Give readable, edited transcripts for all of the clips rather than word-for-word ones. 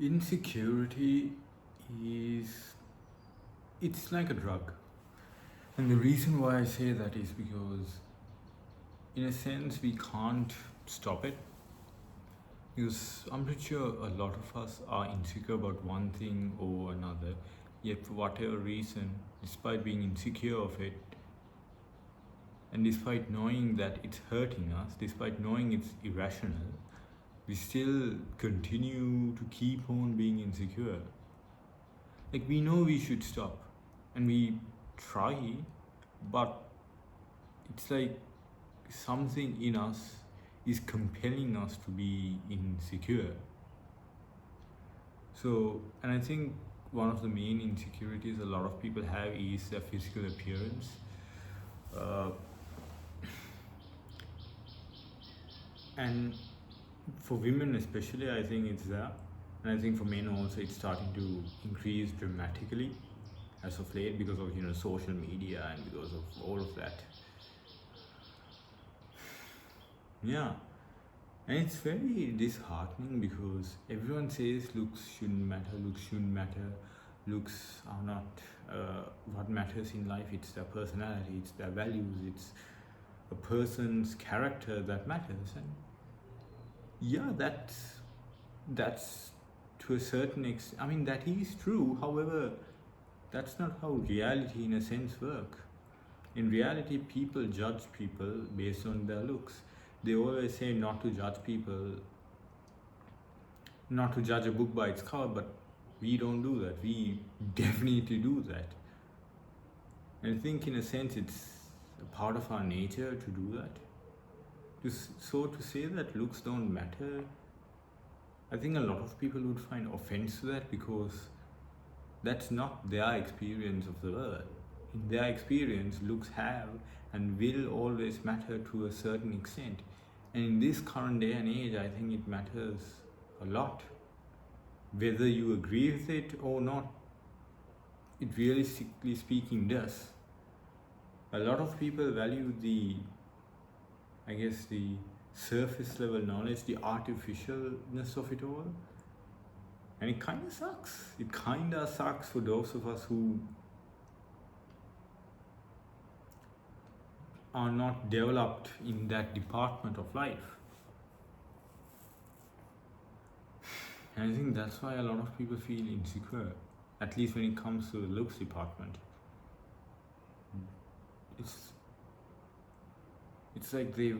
Insecurity is it's like a drug. And the reason why I say that is because in a sense we can't stop it, because I'm pretty sure a lot of us are insecure about one thing or another, yet for whatever reason, despite being insecure of it, and despite knowing that it's hurting us, despite knowing it's irrational, we still continue to keep on being insecure. Like, we know we should stop and we try, but it's like something in us is compelling us to be insecure. So, and I think one of the main insecurities a lot of people have is their physical appearance. Uh, and for women especially, I think it's there. And I think for men also, it's starting to increase dramatically as of late because of social media and because of all of that. Yeah, and it's very disheartening because everyone says looks shouldn't matter, looks are not what matters in life. It's their personality, it's their values, it's a person's character that matters. And yeah, that's to a certain extent, I mean, that is true. However, that's not how reality in a sense work. In reality, people judge people based on their looks. They always say not to judge people, not to judge a book by its cover, but we don't do that. We definitely do that. And I think in a sense it's a part of our nature to do that. So to say that looks don't matter, I think a lot of people would find offense to that because that's not their experience of the world. In their experience, looks have and will always matter to a certain extent. And in this current day and age, I think it matters a lot. Whether you agree with it or not, it realistically speaking does. A lot of people value the surface level knowledge, the artificialness of it all. And it kind of sucks. It kind of sucks for those of us who are not developed in that department of life. And I think that's why a lot of people feel insecure, at least when it comes to the looks department. It's like they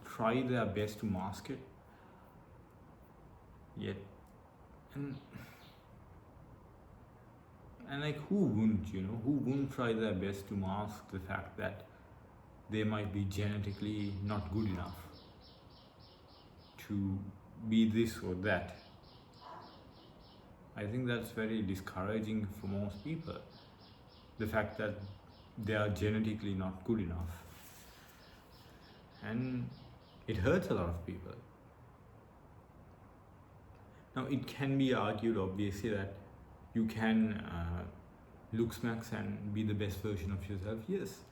try their best to mask it, yet and like, who wouldn't try their best to mask the fact that they might be genetically not good enough to be this or that. I think that's very discouraging for most people, the fact that they are genetically not good enough, and it hurts a lot of people. Now, it can be argued obviously that you can look max and be the best version of yourself, yes.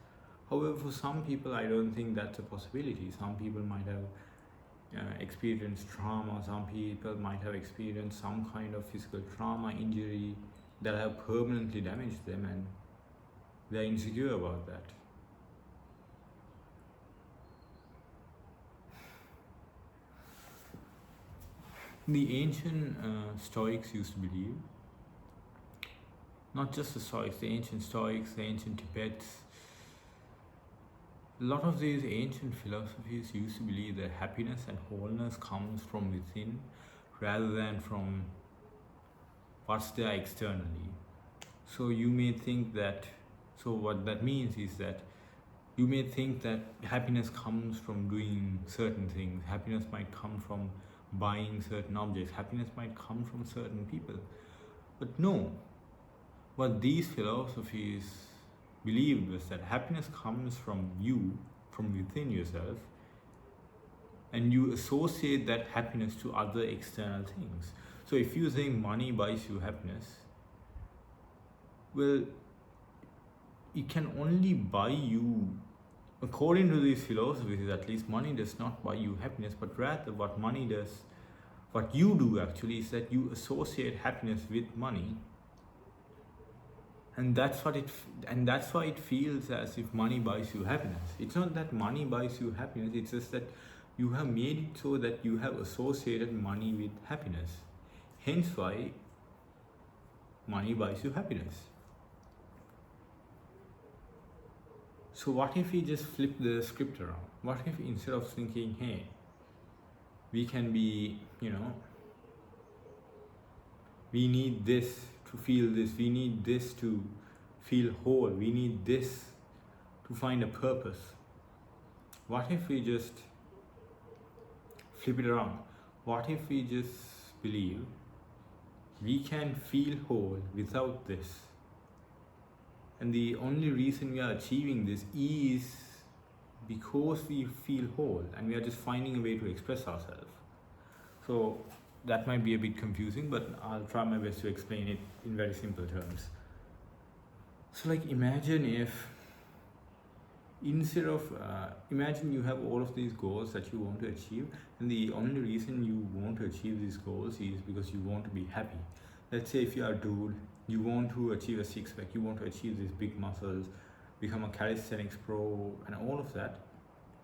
However, for some people, I don't think that's a possibility. Some people might have experienced trauma, some people might have experienced some kind of physical trauma, injury that have permanently damaged them, and they're insecure about that. The ancient Stoics used to believe, not just the Stoics, the ancient Stoics, the ancient Tibets, a lot of these ancient philosophies used to believe that happiness and wholeness comes from within rather than from what's there externally. So you may think that, so what that means is that you may think that happiness comes from doing certain things, happiness might come from buying certain objects, happiness might come from certain people. But no, what these philosophies believed was that happiness comes from you, from within yourself, and you associate that happiness to other external things. So if you think money buys you happiness, well, it can only buy you, according to these philosophies at least, money does not buy you happiness, but rather what money does What you do actually is that you associate happiness with money, and that's why it feels as if money buys you happiness. It's not that money buys you happiness, it's just that you have made it so that you have associated money with happiness. Hence why money buys you happiness. So what if we just flip the script around? What if instead of thinking, hey, we can be, we need this to feel this, we need this to feel whole, we need this to find a purpose. What if we just flip it around? What if we just believe we can feel whole without this? And the only reason we are achieving this is because we feel whole and we are just finding a way to express ourselves. So that might be a bit confusing, but I'll try my best to explain it in very simple terms. So like imagine if instead of, imagine you have all of these goals that you want to achieve, and the only reason you want to achieve these goals is because you want to be happy. Let's say if you are a dude, you want to achieve a six-pack, you want to achieve these big muscles, become a calisthenics pro and all of that,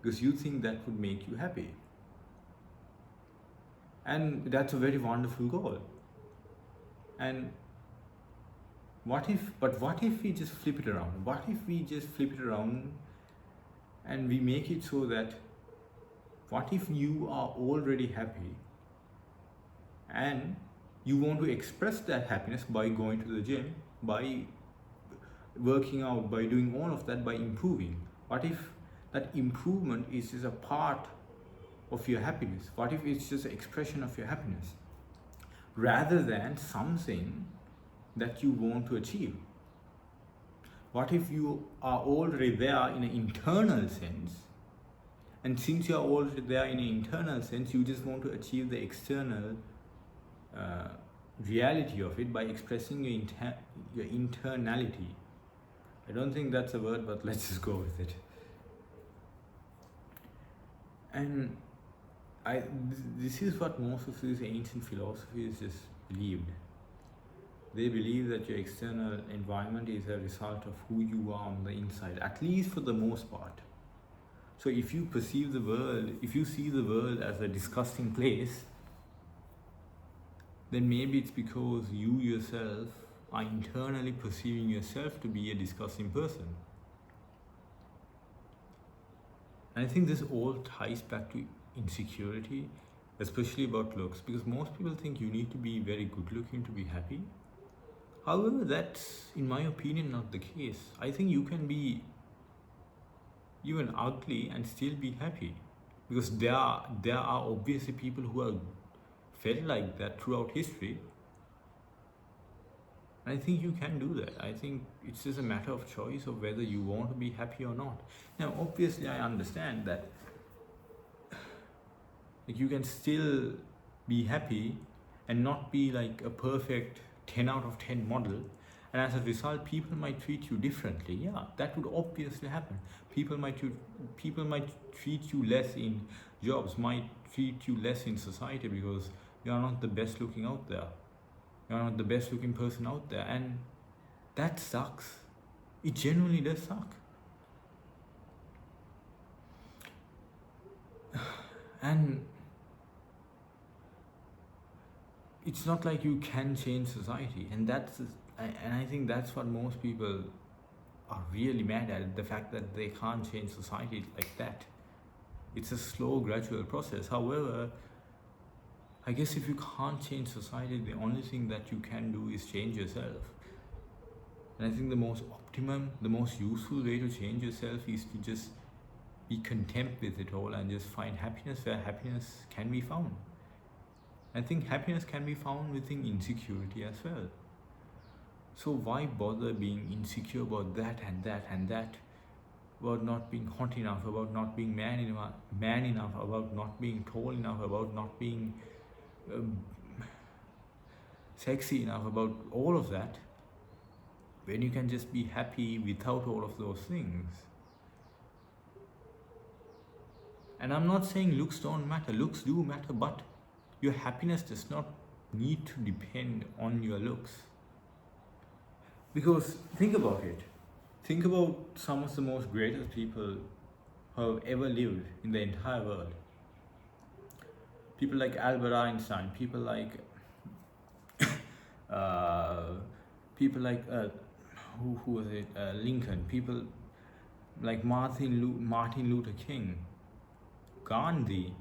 because you think that would make you happy. And that's a very wonderful goal. And what if we just flip it around? What if we just flip it around and we make it so that, what if you are already happy and you want to express that happiness by going to the gym, by working out, by doing all of that, by improving? What if that improvement is just a part of your happiness? What if it's just an expression of your happiness rather than something that you want to achieve? What if you are already there in an internal sense, and since you are already there in an internal sense, you just want to achieve the external reality of it by expressing your internality? I don't think that's a word, but let's just go with it. And this is what most of these ancient philosophies just believed. They believe that your external environment is a result of who you are on the inside, at least for the most part. So if you perceive the world, if you see the world as a disgusting place, then maybe it's because you yourself are internally perceiving yourself to be a disgusting person. And I think this all ties back to insecurity, especially about looks, because most people think you need to be very good looking to be happy. However, that's, in my opinion, not the case. I think you can be even ugly and still be happy, because there are obviously people who have felt like that throughout history. And I think you can do that. I think it's just a matter of choice of whether you want to be happy or not. Now, obviously, I understand that like you can still be happy and not be like a perfect 10 out of 10 model, and as a result people might treat you differently. Yeah, that would obviously happen. People might treat you less in jobs, might treat you less in society because you are not the best looking out there, you are not the best looking person out there, and that sucks. It genuinely does suck. And it's not like you can change society, and I think that's what most people are really mad at, the fact that they can't change society like that. It's a slow, gradual process. However, I guess if you can't change society, the only thing that you can do is change yourself. And I think the most optimum, the most useful way to change yourself is to just be content with it all and just find happiness where happiness can be found. I think happiness can be found within insecurity as well. So why bother being insecure about that and that and that, about not being hot enough, about not being man enough, about not being tall enough, about not being sexy enough, about all of that, when you can just be happy without all of those things? And I'm not saying looks don't matter, looks do matter, but Your happiness does not need to depend on your looks. Because think about it. Think about some of the most greatest people who have ever lived in the entire world. People like Albert Einstein, uh, people like who was it? Lincoln. People like Martin Luther King, Gandhi.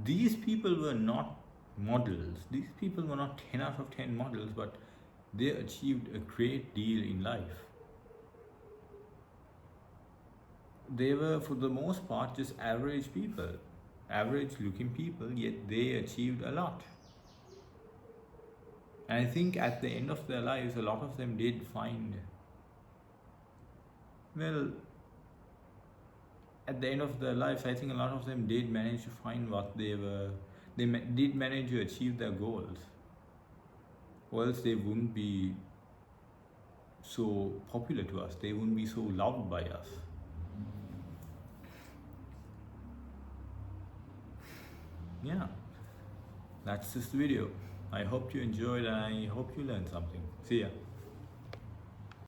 These people were not models. These people were not 10 out of 10 models, but they achieved a great deal in life. They were, for the most part, just average people, average looking people, yet they achieved a lot. And I think at the end of their lives, a lot of them did find, well, at the end of their lives, I think a lot of them did manage to find what they were, did manage to achieve their goals. Or else they wouldn't be so popular to us, they wouldn't be so loved by us. Yeah, that's this video. I hope you enjoyed and I hope you learned something. See ya.